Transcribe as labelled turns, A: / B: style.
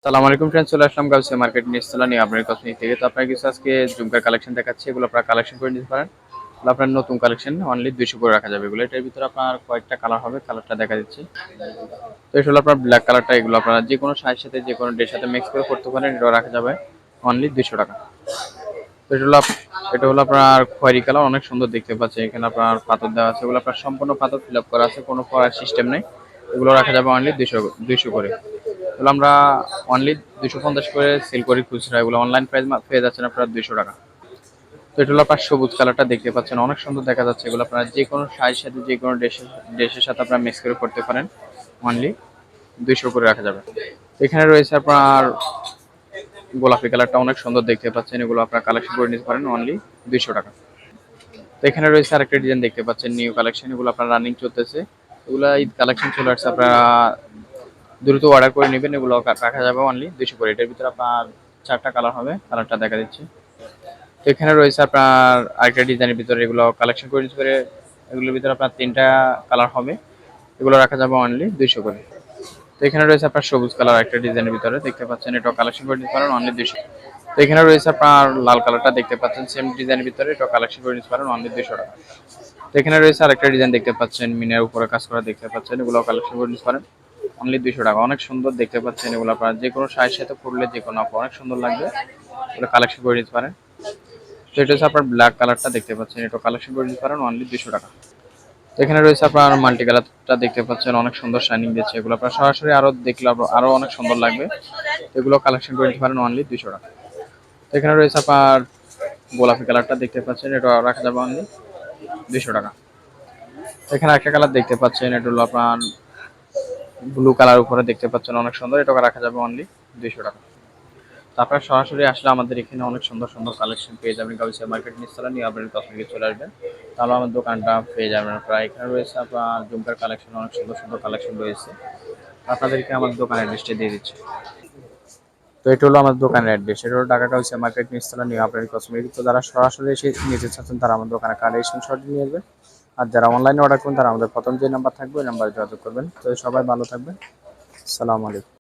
A: সালাম আলাইকুম ফ্রেন্ডস, চলে আসলাম গাউসিয়া মার্কেট নিস্তলা নিয়ে আপনার কসমেটিক থেকে। তো আপনার কিছু আজকে ঝুমকার কালেকশন দেখাচ্ছি, এগুলো আপনারা কালেকশন করে নিতে পারেন। এগুলো আপনার নতুন কালেকশন, অনলি 200 করে রাখা যাবে এগুলো। এটার ভিতরে আপনার কয়েকটা কালার হবে, কালারটা দেখা দিচ্ছি। তো এটা হলো আপনার ব্ল্যাক কালারটা, এগুলো আপনারা যে কোনো শাড়ির সাথে যে কোনো ড্রেসের সাথে মিক্স করে করতে পারেন, এটা রাখা যাবে অনলি 200 টাকা। তো এটা হলো আপনার খয়েরি কালার, অনেক সুন্দর দেখতে পাচ্ছেন। এখানে আপনার পাথর দেওয়া আছে, এগুলো আপনার সম্পূর্ণ পাথর ফিল আপ করা আছে, কোনো পড়ার সিস্টেম নেই। এগুলো রাখা যাবে অনলি 200 করে। এগুলো আমরা অনলি 250 করে সেল করি খুচরা। এগুলো অনলাইন প্রাইস পেয়ে যাচ্ছেন আপনারা 200 টাকা। তো এটা হলো আপনার সবুজ কালারটা, দেখতে পাচ্ছেন অনেক সুন্দর দেখা যাচ্ছে। এগুলো আপনারা যে কোনো শাড়ির সাথে যে কোনো ড্রেসের সাথে আপনারা মিক্স করে করতে পারেন, অনলি 200 করে রাখা যাবে। এখানে রয়েছে আপনার গোলাপি কালারটা, অনেক সুন্দর দেখতে পাচ্ছেন। এগুলো আপনারা কালেকশন করে নিতে পারেন অনলি 200 টাকা। তো এখানে রয়েছে আরেকটা ডিজাইন, দেখতে পাচ্ছেন নিউ কালেকশন, এগুলো আপনার রানিং চলতেছে। এগুলো ঈদ কালেকশন চলে আসছে, আপনারা দ্রুত অর্ডার করে নেবেন। এগুলো রাখা যাবে অনলি 200 করে। এটার ভিতরে আপনার 4টা কালার হবে, কালারটা দেখা দিচ্ছি। তো এখানে রয়েছে আপনার আরেকটা ডিজাইনের ভিতরে, এগুলো কালেকশন করে নিতে পারে। এগুলোর ভিতরে আপনার 3টা কালার হবে, এগুলো রাখা যাবে অনলি 200 করে। তো এখানে রয়েছে আপনার সবুজ কালার একটা ডিজাইনের ভিতরে, দেখতে পাচ্ছেন, এটাও কালেকশন করে নিতে পারেন অনলি 200। তো এখানে রয়েছে আপনার লাল কালারটা, দেখতে পাচ্ছেন সেম ডিজাইনের ভিতরে, এটাও কালেকশন করে নিতে পারেন অনলি 200 টাকা। তো এখানে রয়েছে আরেকটা ডিজাইন, দেখতে পাচ্ছেন মিনার উপরে কাজ করা, দেখতে পাচ্ছেন, এগুলো কালেকশন করে নিতে পারেন অনলি 200 টাকা। অনেক সুন্দর দেখতে পাচ্ছেন, এগুলো আপনার যে কোনো শাড়ির সাথে পরলে যে কোনো অনেক সুন্দর লাগবে, এগুলো কালেকশন করে নিতে পারেন। তো এটা হচ্ছে আপনার ব্ল্যাক কালারটা, দেখতে পাচ্ছেন, এটা কালেকশন করে নিতে পারেন অনলি 200 টাকা। তো এখানে রয়েছে আপনার মাল্টি কালারটা, দেখতে পাচ্ছেন অনেক সুন্দর শাইনিং দিচ্ছে। এগুলো আপনার সরাসরি আরো দেখলে আরো অনেক সুন্দর লাগবে, এগুলো কালেকশন করে নিতে পারেন অনলি 200 টাকা। তো এখানে রয়েছে আপনার গোলাপি কালারটা, দেখতে পাচ্ছেন, এটা রাখা যাবে অনলি 200 টাকা। এখানে একটা কালার দেখতে পাচ্ছেন, এটা হলো আপনার ব্লু কালার উপরে, দেখতে পাচ্ছেন অনেক সুন্দর, এটা রাখা যাবে অনলি 200 টাকা। তো আপনারা সরাসরি আসলে আমাদের এখানে অনেক সুন্দর সুন্দর কালেকশন পেয়ে যাবেন। গাউসিয়া মার্কেট নিচতলা নিয়ে আপনার কসমেটিক চলে আসবেন, তাহলে আমার দোকানটা পেয়ে যাবেন আপনারা। এখানে রয়েছে আপনার জুমকার কালেকশন, অনেক সুন্দর সুন্দর কালেকশন রয়েছে। আপনাদেরকে আমার দোকানের অ্যাড্রেসটা দিয়ে দিচ্ছি। তো এটা হলো আমার দোকানের অ্যাড্রেস, এটা হলো ঢাকা গাউসিয়া মার্কেট নিচতলা নিয়ে আপনার কসমেটিক। তো যারা সরাসরি এসে নিতে চাচ্ছেন, তারা আমার দোকানে কার্ড স্ক্রিনশট নিয়ে আসবেন। আর যারা অনলাইনে অর্ডার করুন, তারা আমাদের প্রথম যে নাম্বার থাকবে ওই নাম্বারে যোগাযোগ করবেন। তো সবাই ভালো থাকবেন, আসসালামু আলাইকুম।